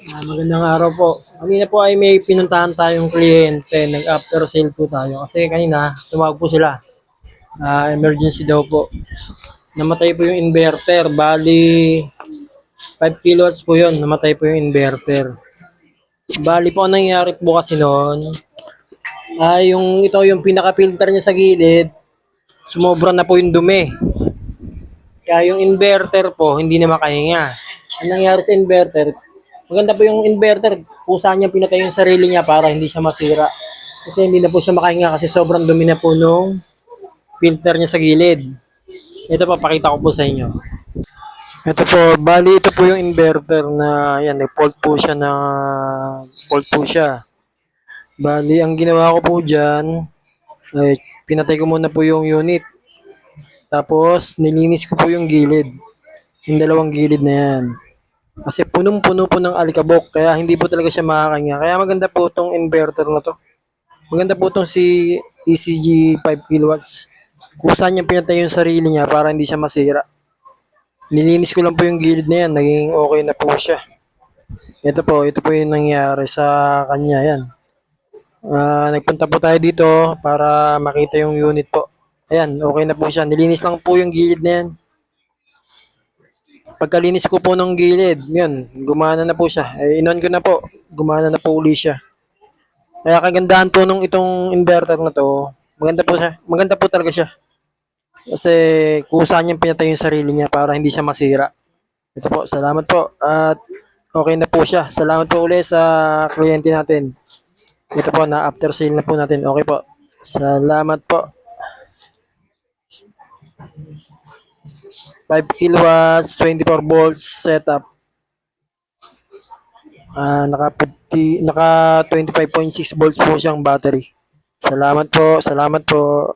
Magandang araw po. Kanina po ay may pinuntahan tayong kliyente, nag-after sale po tayo. Kasi kanina, tumawag po sila. Emergency daw po. Namatay po yung inverter. Bali, 5 kilowatts po yun. Namatay po yung inverter. Bali po, ang nangyayari po kasi noon, yung pinaka-filter niya sa gilid, sumobra na po yung dumi. Kaya yung inverter po, hindi na makahinga. Ang nangyari sa inverter, maganda po yung inverter. Kusa niya pinatay yung sarili niya para hindi siya masira. Kasi hindi na po siya makahinga kasi sobrang dumi na po nung filter niya sa gilid. Ito pa, pakita ko po sa inyo. Ito po, bali ito po yung inverter na yan, fault po siya na fault po siya. Bali, ang ginawa ko po dyan, ay pinatay ko muna po yung unit. Tapos, nilinis ko po yung gilid. Yung dalawang gilid na yan. Kasi punong-puno po ng alikabok, kaya hindi po talaga siya makakanya. Kaya maganda po itong inverter na to. Maganda po itong si ECG 5 kilowatts. Kusa niya pinatay yung sarili niya para hindi siya masira. Nilinis ko lang po yung gilid na yan, naging okay na po siya. Ito po yung nangyari sa kanya yan. Nagpunta po tayo dito para makita yung unit po. Ayan, okay na po siya. Nilinis lang po yung gilid na yan. Pagkalinis ko po ng gilid, yun, gumana na po siya. Inon ko na po, gumana na po uli siya. Kaya kagandahan po nung itong inverter na to, maganda po siya. Maganda po talaga siya. Kasi kusa niyang pinatay yung sarili niya para hindi siya masira. Ito po, salamat po. At okay na po siya. Salamat po ulit sa kliyente natin. Ito po, na after sale na po natin. Okay po. Salamat po. 5 kilowatts, 24 volts setup. Naka 25.6 volts po siyang battery. Salamat po, salamat po.